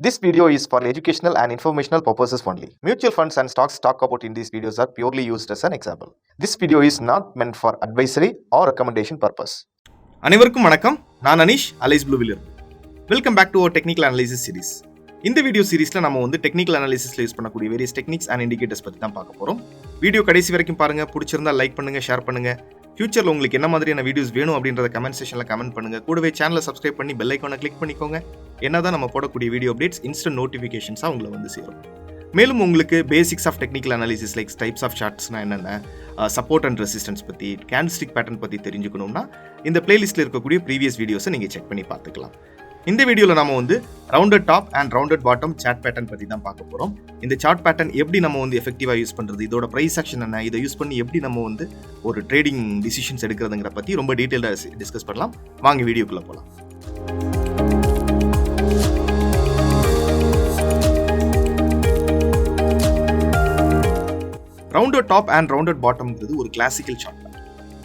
This video is for educational and informational purposes only. Mutual funds and stocks talked about in these videos are purely used as an example. This video is not meant for advisory or recommendation purpose. அனைவருக்கும் வணக்கம். நான் Anish aliceblue இருந்து. Welcome back to our technical analysis series. இந்த video சீரிஸ்ல நம்ம technical அனாலிசிஸ்ல use பண்ணக்கூடிய various techniques and indicators பத்தி தான் பார்க்க போறோம். வீடியோ கடைசி வரைக்கும் பாருங்க. பிடிச்சிருந்தா லைக் பண்ணுங்க, ஷேர் பண்ணுங்க. ஃபியூச்சர்ல உங்களுக்கு என்ன மாதிரியான வீடியோஸ் வேணும் அப்படின்றத கமெண்ட் செக்ஷன்ல கமெண்ட் பண்ணுங்க. கூடவே சேனலை சப்ஸ்கிரைப் பண்ணி பெல் ஐகானை கிளிக் பண்ணிக்கோங்க. என்னதான் நம்ம போடக்கூடிய வீடியோ அப்டேட்ஸ் இன்ஸ்டன்ட் நோட்டிஃபிகேஷன்ஸா உங்களை சேரும். மேலும் உங்களுக்கு basics of technical analysis like types of சார்ட்ஸ்னா என்னென்ன, சப்போர்ட் அண்ட் ரெசிஸ்டன்ஸ் பற்றி, கேண்டில்ஸ்டிக் பேட்டர்ன் பற்றி தெரிஞ்சுக்கணும்னா இந்த பிளேலிஸ்ட்டில் இருக்கக்கூடிய ப்ரீவியஸ் வீடியோஸை நீங்கள் செக் பண்ணி பார்த்துக்கலாம். இந்த வீடியோவில் நம்ம rounded top and rounded bottom chart pattern பற்றி தான் பார்க்க போகிறோம். இந்த சார்ட் பேட்டர்ன் எப்படி நம்ம எஃபெக்டிவாக யூஸ் பண்ணுறது, இதோட ப்ரைஸ் ஆக்ஷன் என்ன, இதை யூஸ் பண்ணி எப்படி நம்ம ஒரு ட்ரேடிங் டிசிஷன்ஸ் எடுக்கிறதுங்கிற பற்றி ரொம்ப டீட்டெயிலாக டிஸ்கஸ் பண்ணலாம். வாங்க வீடியோக்குள்ளே போகலாம். ரவுண்டட் டாப் அண்ட் ரவுண்டட் பாட்டம்ங்கிறது ஒரு கிளாசிக்கல் சார்ட்.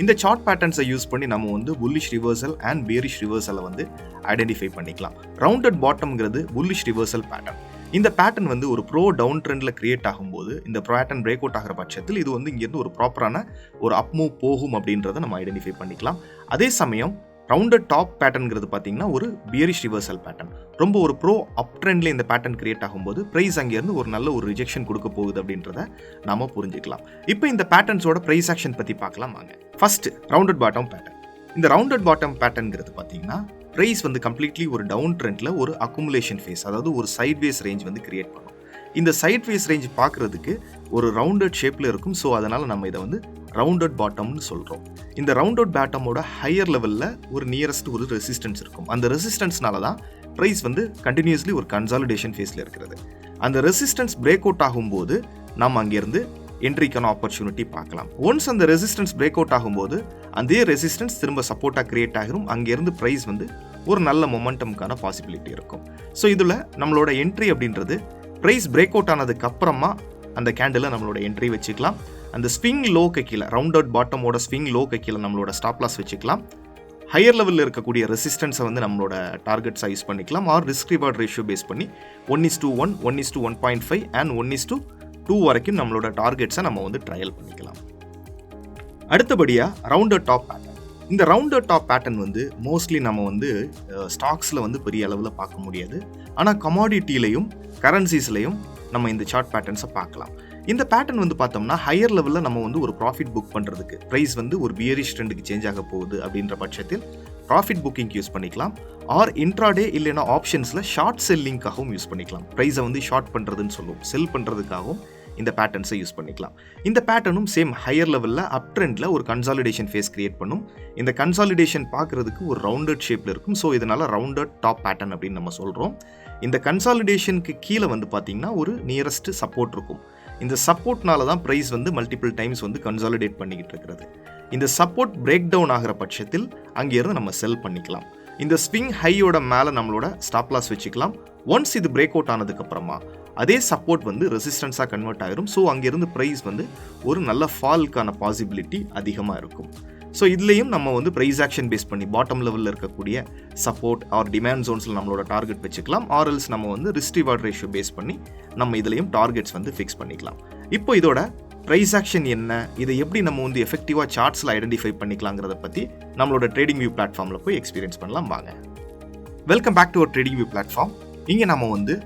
இந்த சார்ட் பேட்டர்ன்ஸை யூஸ் பண்ணி நம்ம புல்லிஷ் ரிவர்சல் அண்ட் பேரிஷ் ரிவர்சலை ஐடென்டிஃபை பண்ணிக்கலாம். ரவுண்டட் பாட்டம்ங்கிறது புல்லிஷ் ரிவர்சல் பேட்டர்ன். இந்த பேட்டர்ன் ஒரு ப்ரோ டவுன் ட்ரெண்ட்ல கிரியேட் ஆகும்போது இந்த பேட்டர்ன் பிரேக் அவுட் ஆகிற பட்சத்தில் இது இங்கிருந்து ஒரு ப்ராப்பரான ஒரு அப் மூவ் போகும் அப்படின்றத நம்ம ஐடென்டிஃபை பண்ணிக்கலாம். அதே சமயம் ரவுண்டட் டாப் பேட்டர்ன்ங்கிறது பார்த்தீங்கன்னா ஒரு பியரிஷ் ரிவர்சல் பேட்டர்ன். ரொம்ப ஒரு ப்ரோ அப் ட்ரெண்ட்ல இந்த பேட்டர்ன் கிரியேட் ஆகும்போது பிரைஸ் அங்கேருந்து ஒரு நல்ல ஒரு ரிஜெக்ஷன் கொடுக்க போகுது அப்படின்றத நாம புரிஞ்சுக்கலாம். இப்போ இந்த பேட்டர்ன்ஸோட பிரைஸ் ஆக்ஷன் பற்றி பார்க்கலாம் வாங்க. First rounded bottom pattern. இந்த ரவுண்டட் பாட்டம் பேட்டர்ன்ங்கிறது பார்த்தீங்கன்னா பிரைஸ் கம்ப்ளீட்லி ஒரு டவுன் ட்ரெண்ட்ல ஒரு அக்குமுலேஷன் ஃபேஸ், அதாவது ஒரு சைட்வேஸ் ரேஞ்ச் கிரியேட் பண்ணும். இந்த சைட்வேஸ் ரேஞ்ச் பார்க்கறதுக்கு ஒரு ரவுண்டட் ஷேப்ல இருக்கும். ஸோ அதனால நம்ம இதை ரவுண்டட் பாட்டம்னு சொல்றோம். இந்த ரவுண்டட் பாட்டமோட ஹையர் லெவல்ல ஒரு நியரஸ்ட் ஒரு ரெசிஸ்டன்ஸ் இருக்கும். அந்த ரெசிஸ்டன்ஸ்னால தான் பிரைஸ் கண்டினியூஸ்லி ஒரு கன்சாலிடேஷன் ஃபேஸ்ல இருக்கிறது. அந்த ரெசிஸ்டன்ஸ் பிரேக் அவுட் ஆகும்போது நம்ம அங்கிருந்து என்ட்ரிக்கான ஆப்பர்ச்சுனிட்டி பார்க்கலாம். ஒன்ஸ் அந்த ரெசிஸ்டன்ஸ் பிரேக் அவுட் ஆகும்போது அதே ரெசிஸ்டன்ஸ் திரும்ப சப்போர்ட்டாக கிரியேட் ஆகிரும். அங்கேருந்து ப்ரைஸ் ஒரு நல்ல மொமெண்டம்கான பாசிபிலிட்டி இருக்கும். ஸோ இதில் நம்மளோட என்ட்ரி அப்படின்றது ப்ரைஸ் பிரேக் அவுட் ஆனதுக்கு அப்புறமா அந்த கேண்டில் நம்மளோட என்ட்ரி வச்சுக்கலாம். அந்த ஸ்விங் லோக்கு கீழே, ரவுண்டட் பாட்டமோட ஸ்விங் லோக்கு கீழே நம்மளோட ஸ்டாப் லாஸ் வச்சுக்கலாம். ஹையர் லெவலில் இருக்கக்கூடிய ரெசிஸ்டன்ஸை நம்மளோட டார்கெட்ஸாக யூஸ் பண்ணிக்கலாம். Or risk reward ratio base பண்ணி 1:1, 1:1.5 அண்ட் 1:2 வரைக்கும் நம்மளோட டார்கெட்ஸை நம்ம ட்ரையல் பண்ணிக்கலாம். அடுத்தபடியாக ரவுண்டட் டாப் பேட்டர்ன். இந்த ரவுண்டட் டாப் பேட்டர்ன் மோஸ்ட்லி நம்ம ஸ்டாக்ஸில் பெரிய அளவில் பார்க்க முடியாது. ஆனால் கமாடிட்டிலையும் கரன்சிஸ்லையும் நம்ம இந்த சார்ட் பேட்டர்ன்ஸை பார்க்கலாம். இந்த பேட்டர்ன் பார்த்தோம்னா ஹையர் லெவலில் நம்ம ஒரு ப்ராஃபிட் புக் பண்ணுறதுக்கு, ப்ரைஸ் ஒரு பியரிஷ் ட்ரெண்டுக்கு சேஞ்ச் ஆக போகுது அப்படின்ற பட்சத்தில் ப்ராஃபிட் புக்கிங் யூஸ் பண்ணிக்கலாம். ஆர் இன்ட்ராடே இல்லைன்னா ஆப்ஷன்ஸில் ஷார்ட் செல்லிங்காகவும் யூஸ் பண்ணிக்கலாம். ப்ரைஸை ஷார்ட் பண்ணுறதுன்னு சொல்லுவோம், செல் பண்ணுறதுக்காகவும் இந்த பேட்டர்ன்ஸை யூஸ் பண்ணிக்கலாம். இந்த பேட்டர்னும் சேம் ஹையர் லெவலில் அப் ட்ரெண்டில் ஒரு கன்சாலிடேஷன் ஃபேஸ் கிரியேட் பண்ணும். இந்த கன்சாலிடேஷன் பார்க்குறதுக்கு ஒரு ரவுண்டட் ஷேப்பில் இருக்கும். ஸோ இதனால் ரவுண்டட் டாப் பேட்டர்ன் அப்படின்னு நம்ம சொல்கிறோம். இந்த கன்சாலிடேஷனுக்கு கீழே பார்த்தீங்கன்னா ஒரு நியரஸ்ட் சப்போர்ட் இருக்கும். இந்த சப்போர்ட்னால தான் ப்ரைஸ் மல்டிபிள் டைம்ஸ் கன்சாலிடேட் பண்ணிக்கிட்டு இருக்கிறது. இந்த சப்போர்ட் பிரேக் டவுன் ஆகிற பட்சத்தில் அங்கேருந்து நம்ம செல் பண்ணிக்கலாம். இந்த ஸ்விங் ஹையோட மேலே நம்மளோட ஸ்டாப் லாஸ் வச்சுக்கலாம். ஒன்ஸ் இது பிரேக் அவுட் ஆனதுக்கப்புறமா அதே சப்போர்ட் ரெசிஸ்டன்ஸாக கன்வெர்ட் ஆகிரும். ஸோ அங்கேருந்து ப்ரைஸ் ஒரு நல்ல ஃபால்க்கான பாசிபிலிட்டி அதிகமாக இருக்கும். ஸோ இதுலேயும் நம்ம ப்ரைஸ் ஆக்ஷன் பேஸ் பண்ணி பாட்டம் லெவலில் இருக்கக்கூடிய சப்போர்ட் ஆர் டிமாண்ட் ஜோன்ஸில் நம்மளோட டார்கெட் வச்சுக்கலாம். ஆர்எல்ஸ் நம்ம ரிஸ்க் ரிவார்ட் ரேஷியோ பேஸ் பண்ணி நம்ம இதுலேயும் டார்கெட்ஸ் ஃபிக்ஸ் பண்ணிக்கலாம். இப்போ இதோட ப்ரைஸ் ஆக்ஷன் என்ன, இதை எப்படி நம்ம எஃபெக்டிவாக சார்ட்ஸில் ஐடென்டிஃபை பண்ணிக்கலாங்கிறத பற்றி நம்மளோட ட்ரேடிங் வியூ பிளாட்ஃபார்மில் போய் எக்ஸ்பீரியன்ஸ் பண்ணலாம் வாங்க. Welcome back to our trading view platform. இங்கே நம்ம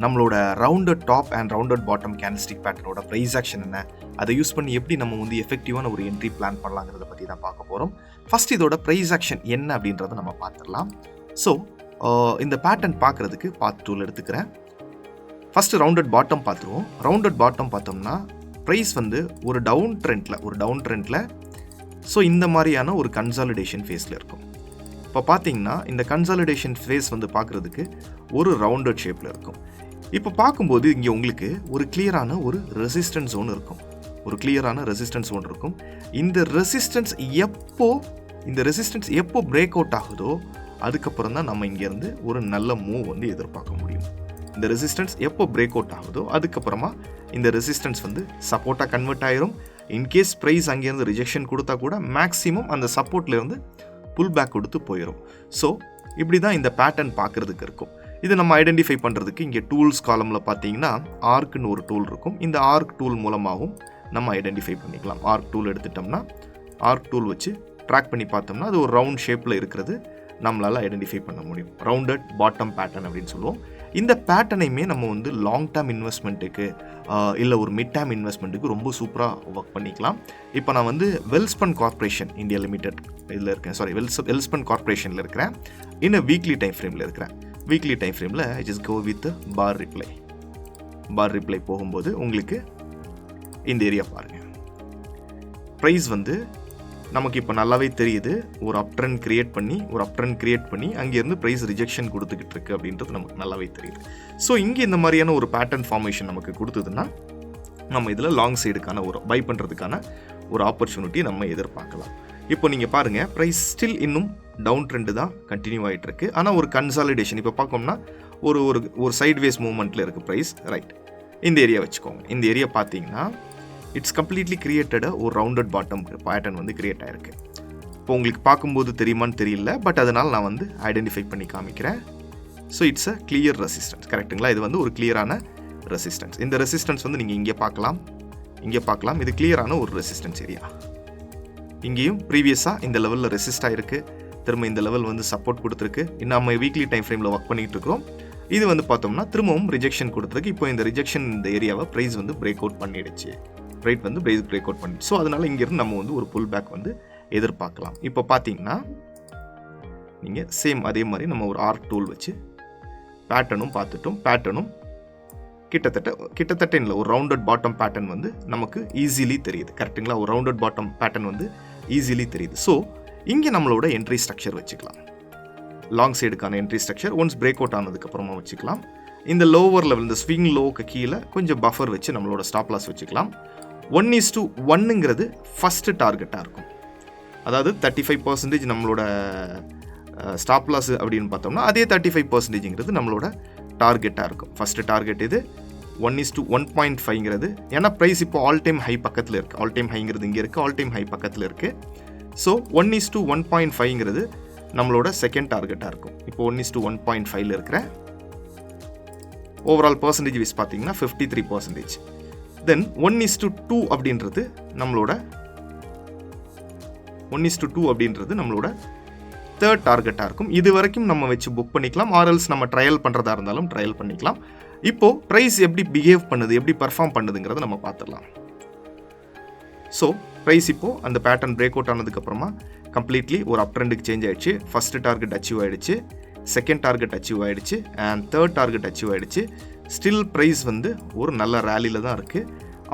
நம்மளோட rounded top and rounded bottom candlestick பேட்டர்னோட ப்ரைஸ் ஆக்ஷன் என்ன, அதை யூஸ் பண்ணி எப்படி நம்ம எஃபெக்டிவான ஒரு என்ட்ரி பிளான் பண்ணலாங்கிறத பற்றி தான் பார்க்க போகிறோம். ஃபர்ஸ்ட் இதோட ப்ரைஸ் ஆக்ஷன் என்ன அப்படின்றத நம்ம பார்த்துடலாம். ஸோ இந்த பேட்டர்ன் பார்க்குறதுக்கு பார்ட் 2 எடுத்துக்கிறேன். ஃபர்ஸ்ட் ரவுண்டட் பாட்டம் பார்த்துருவோம். ரவுண்டட் பாட்டம் பார்த்தோம்னா ப்ரைஸ் ஒரு டவுன் ட்ரெண்டில் ஸோ இந்த மாதிரியான ஒரு கன்சாலிடேஷன் ஃபேஸில் இருக்கும். இப்போ பார்த்தீங்கன்னா இந்த கன்சாலிடேஷன் ஃபேஸ் பார்க்குறதுக்கு ஒரு ரவுண்டட் ஷேப்பில் இருக்கும். இப்போ பார்க்கும்போது இங்கே உங்களுக்கு ஒரு கிளியரான ஒரு ரெசிஸ்டன்ஸ் ஜோன் இருக்கும். இந்த ரெசிஸ்டன்ஸ் எப்போ பிரேக் அவுட் ஆகுதோ அதுக்கப்புறம் தான் நம்ம இங்கேருந்து ஒரு நல்ல மூவ் எதிர்பார்க்க முடியும். இந்த ரெசிஸ்டன்ஸ் எப்போ பிரேக் அவுட் ஆகுதோ அதுக்கப்புறமா இந்த ரெசிஸ்டன்ஸ் சப்போர்ட்டாக கன்வெர்ட் ஆயிரும். இன்கேஸ் ப்ரைஸ் அங்கேருந்து ரிஜெக்ஷன் கொடுத்தா கூட மேக்ஸிமம் அந்த சப்போர்ட்லேருந்து புல் பேக் கொடுத்து போயிடும். ஸோ இப்படி தான் இந்த பேட்டர்ன் பார்க்குறதுக்கு இருக்கும். இது நம்ம ஐடென்டிஃபை பண்ணுறதுக்கு இங்கே டூல்ஸ் காலமில் பார்த்தீங்கன்னா ஆர்க்குன்னு ஒரு டூல் இருக்கும். இந்த ஆர்க் டூல் மூலமாகவும் நம்ம ஐடென்டிஃபை பண்ணிக்கலாம். ஆர்க் டூல் எடுத்துட்டோம்னா ஆர்க் டூல் வச்சு ட்ராக் பண்ணி பார்த்தோம்னா அது ஒரு ரவுண்ட் ஷேப்பில் இருக்கிறது நம்மளால் ஐடென்டிஃபை பண்ண முடியும். ரவுண்டட் பாட்டம் பேட்டர்ன் அப்படின்னு சொல்லுவோம். இந்த பேட்டர்னையுமே நம்ம வந்து லாங் டேர்ம் இன்வெஸ்ட்மெண்ட்டுக்கு இல்லை ஒரு மிட் டேர்ம் இன்வெஸ்ட்மெண்ட்டுக்கு ரொம்ப சூப்பராக ஒர்க் பண்ணிக்கலாம். இப்போ நான் வந்து வெல்ஸ்பன் கார்ப்பரேஷன் இந்தியா லிமிடெட் இதில் இருக்கேன், சாரி வெல்ஸ்பன் கார்ப்பரேஷனில் இருக்கிறேன். இன்னும் வீக்லி டைம் ஃப்ரேமில் இருக்கிறேன். வீக்லி டைம் ஃப்ரேமில் I just go with bar replay போகும்போது உங்களுக்கு இந்த ஏரியா பாருங்கள். ப்ரைஸ் வந்து நமக்கு இப்போ நல்லாவே தெரியுது. ஒரு அப் ட்ரெண்ட் கிரியேட் பண்ணி அங்கேருந்து ப்ரைஸ் ரிஜெக்ஷன் கொடுத்துக்கிட்டு இருக்கு அப்படின்றது நமக்கு நல்லாவே தெரியுது. ஸோ இங்கே இந்த மாதிரியான ஒரு பேட்டர்ன் ஃபார்மேஷன் நமக்கு கொடுத்ததுன்னா நம்ம இதில் லாங் சைடுக்கான ஒரு பை பண்ணுறதுக்கான ஒரு ஆப்பர்ச்சுனிட்டி நம்ம எதிர்பார்க்கலாம். இப்போ நீங்கள் பாருங்கள், ப்ரைஸ் ஸ்டில் இன்னும் டவுன் ட்ரெண்டு தான் கண்டினியூ ஆகிட்டு இருக்கு. ஆனால் ஒரு கன்சாலிடேஷன் இப்போ பார்க்கோம்னா ஒரு ஒரு சைட்வேஸ் மூவ்மெண்ட்டில் இருக்குது ப்ரைஸ். ரைட், இந்த ஏரியா வச்சுக்கோங்க. இந்த ஏரியா பார்த்தீங்கன்னா இட்ஸ் கம்ப்ளீட்லி கிரியேட்டட் ஒரு ரவுண்டட் பாட்டம் பேட்டர்ன் வந்து கிரியேட் ஆகிருக்கு. இப்போ உங்களுக்கு பார்க்கும்போது தெரியுமான்னு தெரியல, பட் அதனால் நான் வந்து ஐடென்டிஃபை பண்ணி காமிக்கிறேன். So it's a clear resistance, கரெக்டுங்களா? இது வந்து ஒரு கிளியரான ரெசிஸ்டன்ஸ். இந்த ரெசிஸ்டன்ஸ் வந்து நீங்கள் இங்கே பார்க்கலாம். இது கிளியரான ஒரு ரெசிஸ்டன்ஸ் ஏரியா. இங்கேயும் ப்ரீவியஸாக இந்த லெவலில் ரெசிஸ்ட் ஆகிருக்கு. திரும்ப இந்த லெவல் வந்து சப்போர்ட் கொடுத்துருக்கு. இன்னும் நம்ம வீக்லி டைம் ஃப்ரேமில் ஒர்க் பண்ணிகிட்டு இருக்கிறோம். இது வந்து பார்த்தோம்னா திரும்பவும் ரிஜெக்ஷன் கொடுத்துருக்கு. இப்போ இந்த ரிஜெக்ஷன் இந்த ஏரியாவை ப்ரைஸ் வந்து பிரேக் அவுட் பண்ணிடுச்சு. ரைட் வந்து பிரேக் அவுட் பண்ணி. ஸோ அதனால் இங்கேருந்து நம்ம வந்து ஒரு புல் பேக் வந்து எதிர்பார்க்கலாம். இப்போ பார்த்தீங்கன்னா நீங்கள் சேம் அதே மாதிரி நம்ம ஒரு ஆர்க் டூல் வச்சு பேட்டர்னும் பார்த்துட்டோம். பேட்டர்னும் கிட்டத்தட்ட இல்லை, ஒரு ரவுண்டட் பாட்டம் பேட்டர்ன் வந்து நமக்கு ஈஸிலி தெரியுது, கரெக்டுங்களா? ஒரு ரவுண்டட் பாட்டம் பேட்டர்ன் வந்து ஈஸிலி தெரியுது. ஸோ இங்கே நம்மளோட என்ட்ரி ஸ்ட்ரக்சர் வச்சுக்கலாம். லாங் சைடுக்கான entry structure once break out ஆனதுக்கப்புறமா வச்சுக்கலாம். இந்த லோவர் லெவல், இந்த ஸ்விங் லோவுக்கு கீழே கொஞ்சம் பஃபர் வச்சு நம்மளோட ஸ்டாப் லாஸ் வச்சுக்கலாம். 1:1ங்கிறது ஃபஸ்ட்டு டார்கெட்டாக இருக்கும். அதாவது 35% நம்மளோட ஸ்டாப் லாஸ் அப்படின்னு பார்த்தோம்னா அதே 35%ங்கிறது நம்மளோட டார்கெட்டாக இருக்கும். ஃபஸ்ட்டு டார்கெட் இது 1:1.5ங்கிறது. ஏன்னா ப்ரைஸ் இப்போ ஆல் டைம் ஹை பக்கத்தில் இருக்குது. ஆல் டைம் ஹைங்கிறது இங்கே இருக்குது, ஆல் டைம் ஹை பக்கத்தில் இருக்குது. ஸோ 1:1.5ங்கிறது நம்மளோட செகண்ட் டார்கெட்டாக இருக்கும். இப்போ 1:1.5ல் இருக்கிற ஓவரால் பர்சன்டேஜ் வைஸ் பார்த்தீங்கன்னா 53%. தென் 1:2 அப்படின்றது நம்மளோட தேர்ட் டார்கெட்டாக இருக்கும். இது வரைக்கும் நம்ம வச்சு புக் பண்ணிக்கலாம். ஆர்எல்ஸ் நம்ம ட்ரையல் பண்ணுறதா இருந்தாலும் ட்ரையல் பண்ணிக்கலாம். இப்போது ப்ரைஸ் எப்படி பிஹேவ் பண்ணுது, எப்படி பர்ஃபார்ம் பண்ணுதுங்கிறத நம்ம பார்த்துடலாம். ஸோ ப்ரைஸ் இப்போது அந்த பேட்டர்ன் பிரேக் அவுட் ஆனதுக்கப்புறமா கம்ப்ளீட்லி ஒரு அப் ட்ரெண்டுக்கு சேஞ்ச் ஆகிடுச்சு. ஃபஸ்ட்டு டார்கெட் அச்சீவ் ஆகிடுச்சு, செகண்ட் டார்கெட் அச்சீவ் ஆகிடுச்சு, அண்ட் தேர்ட் டார்கெட் அச்சீவ் ஆகிடுச்சு. ஸ்டில் ப்ரைஸ் வந்து ஒரு நல்ல ரேலியில் தான் இருக்குது.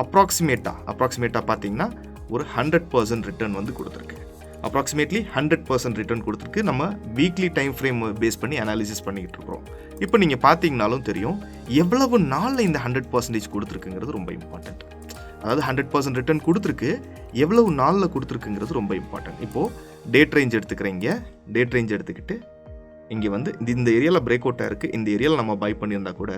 அப்ராக்சிமேட்டாக பார்த்தீங்கன்னா ஒரு 100% ரிட்டர்ன் வந்து கொடுத்துருக்கு. அப்ராக்சிமேட்லி 100% ரிட்டர்ன் கொடுத்துருக்கு. நம்ம வீக்லி டைம் ஃப்ரேம் பேஸ் பண்ணி அனாலிசிஸ் பண்ணிக்கிட்டு இருக்கிறோம். இப்போ நீங்கள் பார்த்தீங்கனாலும் தெரியும் எவ்வளவு நாளில் இந்த 100% கொடுத்துருக்குங்கிறது ரொம்ப இம்பார்ட்டன்ட். அதாவது 100% ரிட்டர்ன் கொடுத்துருக்கு, எவ்வளவு நாளில் கொடுத்துருக்குங்கிறது ரொம்ப இம்பார்ட்டன்ட். இப்போது டேட் ரேஞ்ச் எடுத்துக்கிறீங்க. டேட் ரேஞ்ச் எடுத்துக்கிட்டு இங்கே வந்து இந்த ஏரியாவில் பிரேக் அவுட் ஆயிருக்கு. இந்த ஏரியாவில் நம்ம பை பண்ணியிருந்தா கூட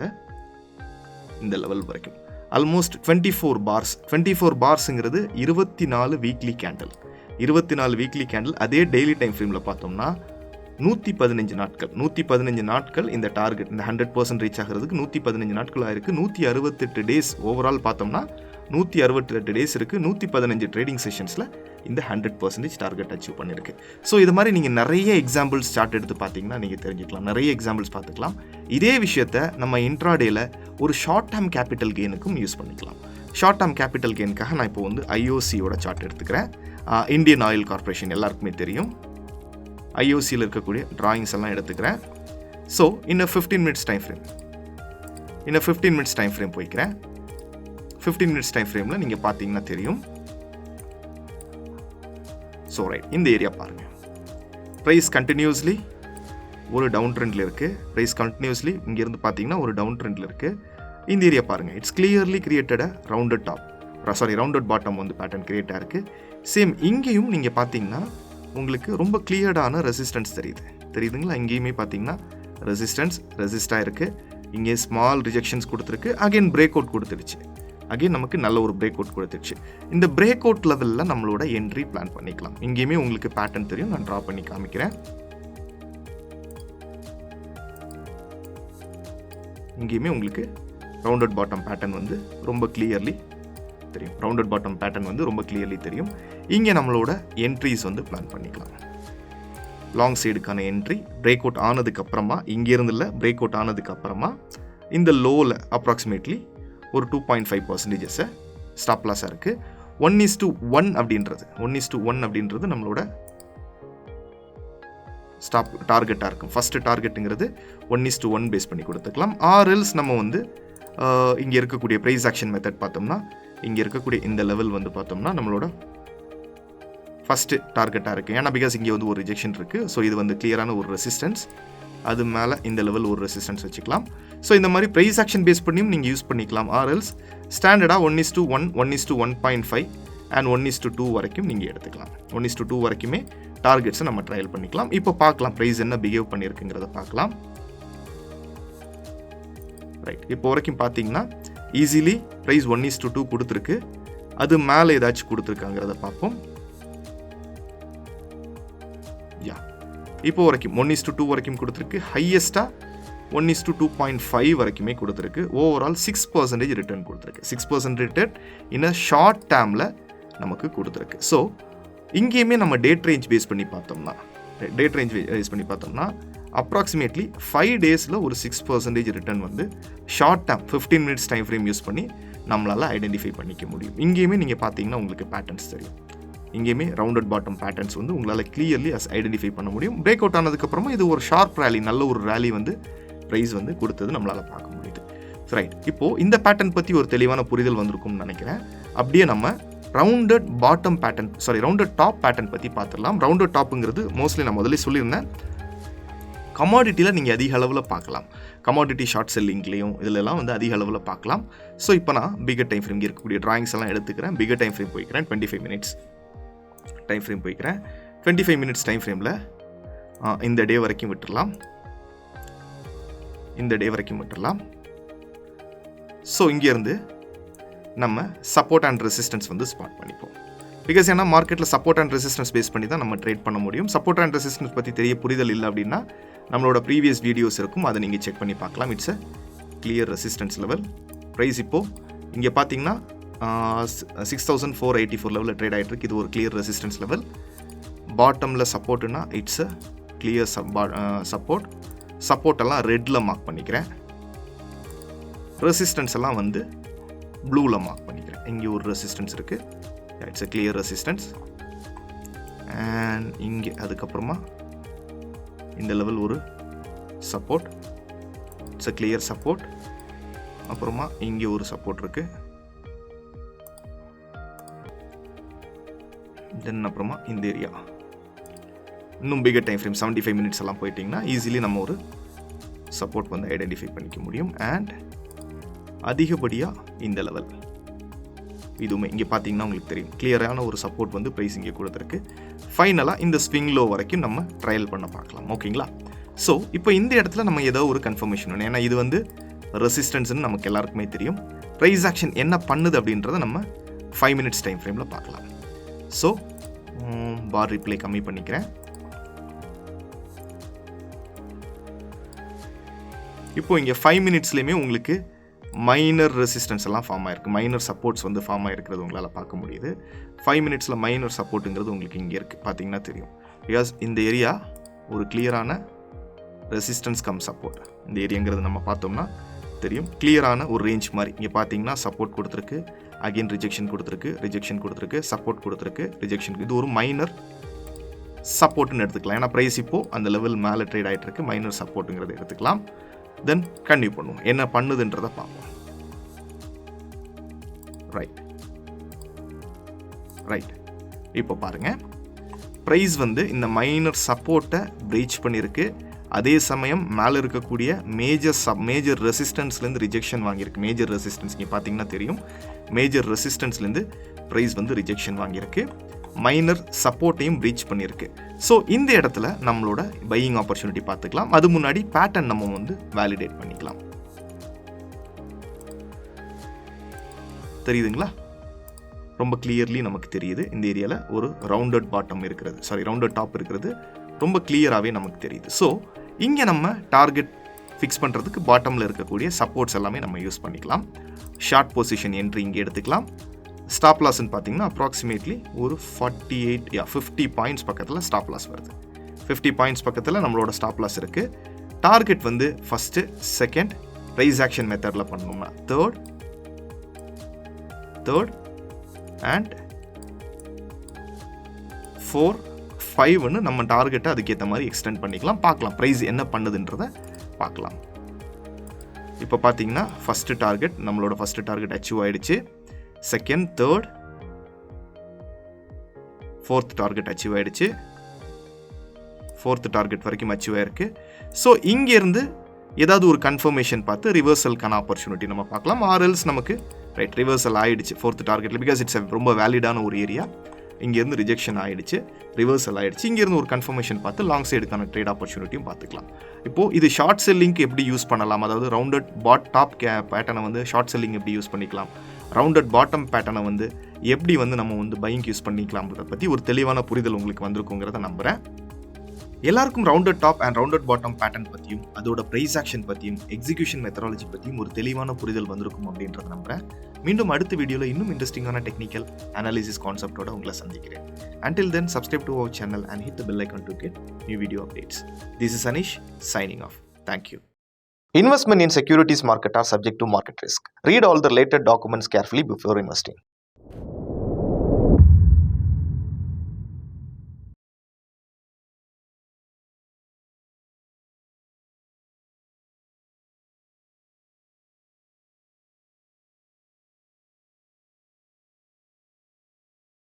இந்த லெவல் வரைக்கும் almost 24 பார்ஸுங்கிறது 24 weekly candle. 24 weekly candle. அதே டெய்லி டைம் ஃப்ரேமில் பார்த்தோம்னா 115 நாட்கள் இந்த டார்கெட், இந்த 100% ரீச் ஆகிறதுக்கு 115 நாட்கள் ஆயிருக்கு. 168 டேஸ் ஓவரால் பார்த்தோம்னா 168 டேஸ் இருக்குது. 115 ட்ரேடிங் செஷன்ஸில் இந்த 100% டார்கெட் அச்சீவ் பண்ணியிருக்கு. ஸோ இது மாதிரி நீங்கள் நிறைய எக்ஸாம்பிள்ஸ் சார்ட் எடுத்து பார்த்தீங்கன்னா நீங்கள் தெரிஞ்சுக்கலாம், நிறைய எக்ஸாம்பிள்ஸ் பார்த்துக்கலாம். இதே விஷயத்தை நம்ம இன்ட்ராடேல ஒரு ஷார்ட் டேர்ம் கேபிட்டல் கெயினுக்கும் யூஸ் பண்ணிக்கலாம். ஷார்ட் டேர்ம் கேபிட்டல் கெயினுக்காக நான் இப்போ வந்து ஐஓசியோட சார்ட் எடுத்துக்கிறேன். இந்தியன் ஆயில் கார்ப்பரேஷன் எல்லாருக்குமே தெரியும். ஐஓசியில் இருக்கக்கூடிய டிராயிங்ஸ் எல்லாம் எடுத்துக்கிறேன். ஸோ இன்னும் 15 மினிட்ஸ் டைம் ஃப்ரேம் போய்க்கிறேன். 15 மினிட்ஸ் டைம் ஃப்ரேமில் நீங்கள் பார்த்தீங்கன்னா தெரியும். ஸோ ரைட், இந்த ஏரியா பாருங்கள். ப்ரைஸ் கண்டினியூஸ்லி ஒரு டவுன் ட்ரெண்டில் இருக்குது. ப்ரைஸ் கண்டினியூஸ்லி இங்கேருந்து பார்த்தீங்கன்னா ஒரு டவுன் ட்ரெண்டில் இருக்குது. இந்த ஏரியா பாருங்கள். It's clearly created rounded bottom வந்து பேட்டர்ன் கிரியேட் ஆகிருக்கு. சேம் இங்கேயும் நீங்கள் பார்த்தீங்கன்னா உங்களுக்கு ரொம்ப கிளியர்டான ரெசிஸ்டன்ஸ் தெரியுதுங்களா? இங்கேயுமே பார்த்தீங்கன்னா ரெசிஸ்ட் ஆகிருக்கு. இங்கே ஸ்மால் ரிஜெக்ஷன்ஸ் கொடுத்துருக்கு. அகைன் பிரேக் அவுட் கொடுத்துருச்சு. அகைன் நமக்கு நல்ல ஒரு பிரேக் அவுட் கொடுத்துருச்சு. இந்த பிரேக் அவுட் லெவலில் நம்மளோட என்ட்ரி பிளான் பண்ணிக்கலாம். இங்கேயுமே உங்களுக்கு பேட்டர்ன் தெரியும், நான் ட்ரா பண்ணி காமிக்கிறேன். இங்கேயுமே உங்களுக்கு ரவுண்டட் பாட்டம் பேட்டர்ன் வந்து ரொம்ப கிளியர்லி தெரியும். ரவுண்டட் பாட்டம் பேட்டர்ன் வந்து ரொம்ப கிளியர்லி தெரியும். இங்கே நம்மளோட என்ட்ரிஸ் வந்து பிளான் பண்ணிக்கலாம். லாங் சைடுக்கான என்ட்ரி பிரேக் அவுட் ஆனதுக்கு அப்புறமா, இங்கேருந்து இல்லை பிரேக் அவுட் ஆனதுக்கு அப்புறமா இந்த லோவில் அப்ராக்சிமேட்லி ஒரு 2.5% ஸ்டாப் லாஸாக இருக்குது. 1:1 அப்படின்றது நம்மளோட ஸ்டாப் டார்கெட்டாக இருக்கும். ஃபஸ்ட்டு டார்கெட்டுங்கிறது 1:1 பேஸ் பண்ணி கொடுத்துக்கலாம். ஆர்எல்ஸ் நம்ம வந்து இங்கே இருக்கக்கூடிய ப்ரைஸ் ஆக்ஷன் மெத்தட் பார்த்தோம்னா, இங்கே இருக்கக்கூடிய இந்த லெவல் வந்து பார்த்தோம்னா நம்மளோட ஃபஸ்ட்டு டார்கெட்டாக இருக்குது. ஏன்னா பிகாஸ் இங்கே வந்து ஒரு ரிஜெக்ஷன் இருக்குது. ஸோ இது வந்து கிளியரான ஒரு ரெசிஸ்டன்ஸ். அது மேலே இந்த லெவல் ஒரு ரெசிஸ்டன்ஸ் வச்சுக்கலாம். ஸோ இந்த மாதிரி ப்ரைஸ் ஆக்ஷன் பேஸ் பண்ணியும் நீங்கள் யூஸ் பண்ணிக்கலாம். ஆர்எல்ஸ் ஸ்டாண்டர்டாக 1:1, 1:1.5 அண்ட் 1:2 வரைக்கும் நீங்கள் எடுத்துக்கலாம். 1:2 வரைக்குமே டார்கெட்ஸை நம்ம ட்ரையல் பண்ணிக்கலாம். இப்போ பார்க்கலாம் ப்ரைஸ் என்ன பிஹேவ் பண்ணியிருக்குங்கிறத பார்க்கலாம். ரைட், இப்போ வரைக்கும் பார்த்தீங்கன்னா ஈஸிலி ப்ரைஸ் 1:2 கொடுத்துருக்கு. அது மேலே ஏதாச்சும் கொடுத்துருக்காங்கிறத பார்ப்போம். யா, இப்போ வரைக்கும் 1:2 வரைக்கும் கொடுத்துருக்கு. ஹையஸ்ட்டாக 1:2.5 வரைக்குமே கொடுத்துருக்கு. ஓவரால் 6% ரிட்டர்ன் கொடுத்துருக்கு. 6% ரிட்டர்ன் இன் அ ஷார்ட் டேர்மில் நமக்கு கொடுத்துருக்கு. ஸோ இங்கேயுமே நம்ம டேட் ரேஞ்ச் பேஸ் பண்ணி பார்த்தோம்னா அப்ராக்சிமேட்லி 5 டேஸில் ஒரு 6% ரிட்டர்ன் வந்து short term 15 minutes time frame use பண்ணி நம்மளால் ஐடென்டிஃபை பண்ணிக்க முடியும். இங்கேயுமே நீங்கள் பார்த்தீங்கன்னா உங்களுக்கு பேட்டர்ன்ஸ் தெரியும். இங்கேயுமே ரவுண்டட் பாட்டம் பேட்டர்ன்ஸ் வந்து உங்களால் கிளியர்லி ஐடென்டிஃபை பண்ண முடியும். பிரேக் அவுட் ஆனதுக்கப்புறமா இது ஒரு ஷார்ப் ரேலி, நல்ல ஒரு ரேலி வந்து ப்ரைஸ் வந்து கொடுத்தது நம்மளால் பார்க்க முடியுது. ரைட், இப்போது இந்த பேட்டர்ன் பற்றி ஒரு தெளிவான புரிதல் வந்திருக்கும்னு நினைக்கிறேன். அப்படியே நம்ம ரவுண்டட் டாப் பேட்டர்ன் பற்றி பார்த்துடலாம். ரவுண்டட் டாப்புங்கிறது மோஸ்ட்லி நான் முதல்ல சொல்லியிருந்தேன், கமாடிட்டியில் நீங்கள் அதிக அளவில் பார்க்கலாம். கமாடிட்டி ஷார்ட் செல்லிங்லேயும் இதிலெல்லாம் வந்து அதிக அளவில் பார்க்கலாம். ஸோ இப்போ நான் பிகர் டைம் ஃப்ரேம் இருக்கக்கூடிய ட்ராயிங்ஸ் எல்லாம் எடுத்துக்கிறேன். பிகர் டைம் ஃப்ரேம் போய்க்கிறேன். 25 மினிட்ஸ் டைம் ஃப்ரேம் போய்க்கிறேன். 25 மினிட்ஸ் டைம் ஃப்ரேமில் இந்த டே வரைக்கும் விட்டுடலாம். ஸோ இங்கேருந்து நம்ம சப்போர்ட் அண்ட் ரெசிஸ்டன்ஸ் வந்து ஸ்பாட் பண்ணிப்போம். பிகாஸ் ஏன்னா மார்க்கெட்டில் சப்போர்ட் அண்ட் ரெசிஸ்டன்ஸ் பேஸ் பண்ணி தான் நம்ம ட்ரேட் பண்ண முடியும். சப்போர்ட் அண்ட் ரெசிஸ்டன்ஸ் பற்றி தெரிய புரிதல் இல்லை அப்படின்னா நம்மளோட ப்ரீவியஸ் வீடியோஸ் இருக்கும், அதை நீங்கள் செக் பண்ணி பார்க்கலாம். It's a clear resistance level. Price இப்போது இங்கே பார்த்தீங்கன்னா 6484 லெவலில் ட்ரேட் ஆகிட்டு இருக்கு. இது ஒரு கிளியர் ரெசிஸ்டன்ஸ் லெவல். பாட்டமில் சப்போர்ட்டுனா இட்ஸ் அ கிளியர் சப்போர்ட் எல்லாம் ரெட்டில் மார்க் பண்ணிக்கிறேன். ரெசிஸ்டன்ஸ் எல்லாம் வந்து ப்ளூவில் மார்க் பண்ணிக்கிறேன். இங்கே ஒரு ரெசிஸ்டன்ஸ் இருக்குது. It's a clear resistance. And இங்கே அதுக்கப்புறமா இந்த லெவல் ஒரு support. It's a clear support. அப்புறமா இங்கே ஒரு சப்போர்ட் இருக்குது. தென் அப்புறமா இந்த ஏரியா இன்னும் பிகர் டைம் ஃப்ரேம் 75 மினிட்ஸ் எல்லாம் போயிட்டிங்கன்னா ஈஸிலி நம்ம ஒரு சப்போர்ட் வந்து ஐடென்டிஃபை பண்ணிக்க முடியும். அண்ட் அதிகப்படியாக இந்த லெவல் இதுவுமே இங்கே பார்த்தீங்கன்னா உங்களுக்கு தெரியும் கிளியரான ஒரு சப்போர்ட் வந்து ப்ரைஸ் இங்கே கொடுத்துருக்கு. ஃபைனலாக இந்த ஸ்விங் லோ வரைக்கும் நம்ம ட்ரையல் பண்ண பார்க்கலாம். ஓகேங்களா? ஸோ இப்போ இந்த இடத்துல நம்ம ஏதோ ஒரு கன்ஃபர்மேஷன் வேணும். ஏன்னா இது வந்து ரெசிஸ்டன்ஸ்னு நமக்கு எல்லாருக்குமே தெரியும். ப்ரைஸ் ஆக்ஷன் என்ன பண்ணுது அப்படின்றத நம்ம 5 மினிட்ஸ் டைம் ஃப்ரேமில் பார்க்கலாம். ஸோ பார் ரிப்ளை கம்மி பண்ணிக்கிறேன். இப்போ இங்கே 5 மினிட்ஸ்லேயுமே உங்களுக்கு மைனர் ரெசிஸ்டன்ஸ் எல்லாம் ஃபார்ம் ஆயிருக்கு. மைனர் சப்போர்ட்ஸ் வந்து ஃபார்ம் ஆகிருக்கிறது உங்களால் பார்க்க முடியுது. 5 மினிட்ஸில் மைனர் சப்போர்ட்டுங்கிறது உங்களுக்கு இங்கே இருக்குது பார்த்தீங்கன்னா தெரியும். பிகாஸ் இந்த ஏரியா ஒரு கிளியரான ரெசிஸ்டன்ஸ் கம் சப்போர்ட். இந்த ஏரியாங்கிறது நம்ம பார்த்தோம்னா தெரியும் கிளியரான ஒரு ரேஞ்ச் மாதிரி. இங்கே பார்த்தீங்கன்னா சப்போர்ட் கொடுத்துருக்கு, அகெயின் ரிஜெக்ஷன் கொடுத்துருக்கு, சப்போர்ட் கொடுத்துருக்கு, ரிஜெக்ஷன். இது ஒரு மைனர் சப்போர்ட்னு எடுத்துக்கலாம். ஏன்னா ப்ரைஸ் இப்போது அந்த லெவல் மேலே ட்ரேட் ஆகிட்டு இருக்கு. மைனர் சப்போர்ட்டுங்கிறத எடுத்துக்கலாம். தென் கண்டினியூ பண்ணுவோம், என்ன பண்ணுதுன்றதை பார்ப்போம். ரைட் இப்போ பாருங்கள், ப்ரைஸ் வந்து இந்த மைனர் சப்போர்ட்டை பிரீச் பண்ணியிருக்கு. அதே சமயம் மேலே இருக்கக்கூடிய மேஜர் ரெசிஸ்டன்ஸ்லேருந்து ரிஜெக்ஷன் வாங்கியிருக்கு. மேஜர் ரெசிஸ்டன்ஸ் இங்கே பார்த்தீங்கன்னா தெரியும். மேஜர் ரெசிஸ்டன்ஸ்லேருந்து ப்ரைஸ் வந்து ரிஜெக்ஷன் வாங்கியிருக்கு. மைனர் சப்போர்ட்டையும் பிரீச் பண்ணியிருக்கு. ஸோ இந்த இடத்துல நம்மளோட பையிங் ஆப்பர்ச்சுனிட்டி பார்த்துக்கலாம். அது முன்னாடி பேட்டர்ன் நம்ம வந்து வேலிடேட் பண்ணிக்கலாம். தெரியுதுங்களா? ரொம்ப கிளியர்லி நமக்கு தெரியுது. இந்த ஏரியாவில் ஒரு ரவுண்டட் டாப் இருக்கிறது ரொம்ப கிளியராகவே நமக்கு தெரியுது. ஸோ இங்கே நம்ம டார்கெட் ஃபிக்ஸ் பண்ணுறதுக்கு பாட்டமில் இருக்கக்கூடிய சப்போர்ட்ஸ் எல்லாமே நம்ம யூஸ் பண்ணிக்கலாம். ஷார்ட் பொசிஷன் என்ட்ரி இங்கே எடுத்துக்கலாம். ஸ்டாப் லாஸ்ன்னு பார்த்தீங்கன்னா அப்ராக்சிமேட்லி ஒரு 50 பாயிண்ட்ஸ் பக்கத்தில் ஸ்டாப் லாஸ் வருது. 50 பாயிண்ட்ஸ் பக்கத்தில் நம்மளோட ஸ்டாப் லாஸ் இருக்குது. டார்கெட் வந்து ஃபஸ்ட்டு, செகண்ட், ரைஸ் ஆக்ஷன் மெத்தடில் பண்ணோம்னா தேர்ட் அண்ட் 4, 5ன்னு நம்ம டார்கெட்டை அதுக்கேற்ற மாதிரி எக்ஸ்டெண்ட் பண்ணிக்கலாம். பார்க்கலாம் ப்ரைஸ் என்ன பண்ணுதுன்றதை பார்க்கலாம். இப்போ பார்த்தீங்கன்னா நம்மளோட ஃபஸ்ட்டு டார்கெட் அச்சீவ் ஆகிடுச்சு. Second, third, 4th target achieve ஆகிடுச்சு. 4th டார்கெட் வரைக்கும் அச்சீவ் ஆகிருக்கு. ஸோ இங்கேருந்து ஏதாவது ஒரு கன்ஃபர்மேஷன் பார்த்து ரிவர்சலுக்கான ஆப்பர்ச்சுனிட்டி நம்ம பார்க்கலாம். ஆர்எல்ஸ் நமக்கு ரிவர்சல் ஆகிடுச்சு 4th டார்கெட்டில். பிகாஸ் இட்ஸ் ரொம்ப வேலிடான ஒரு ஏரியா. இங்கேருந்து ரிஜெக்ஷன் ஆகிடுச்சு, ரிவர்சல் ஆகிடுச்சு. இங்கேருந்து ஒரு கன்ஃபர்மேஷன் பார்த்து லாங் சைடுக்கான ட்ரேட் ஆப்பர்ச்சுனிட்டியும் பார்த்துக்கலாம். இப்போது இது ஷார்ட் செல்லிங்க்கு எப்படி யூஸ் பண்ணலாம், அதாவது ரவுண்டட் டாப் பேட்டர்னை வந்து ஷார்ட் செல்லிங் எப்படி யூஸ் பண்ணிக்கலாம், ரவுண்டட் பாட்டம் பேட்டர்னை வந்து எப்படி நம்ம பையிங் யூஸ் பண்ணிக்கலாம்ன்றதை பற்றி ஒரு தெளிவான புரிதல் உங்களுக்கு வந்திருக்குங்கிறத நம்புகிறேன். எல்லாருக்கும் rounded top and rounded bottom pattern பற்றியும் அதோட ப்ரைஸ் ஆக்ஷன் பற்றியும் எக்ஸிக்யூஷன் மெத்தடாலஜி பற்றியும் ஒரு தெளிவான புரிதல் வந்திருக்கும் அப்படின்றத நம்புகிறேன். மீண்டும் அடுத்த வீடியோவில் இன்னும் இன்ட்ரெஸ்டிங்கான டெக்னிக்கல் அனாலிசிஸ் கான்செப்டோட உங்களை சந்திக்கிறேன். Until then, subscribe to our channel and hit the bell icon to get new video updates. This is Anish signing off. Thank you. Investment in securities market are subject to market risk. Read all the related documents carefully before investing.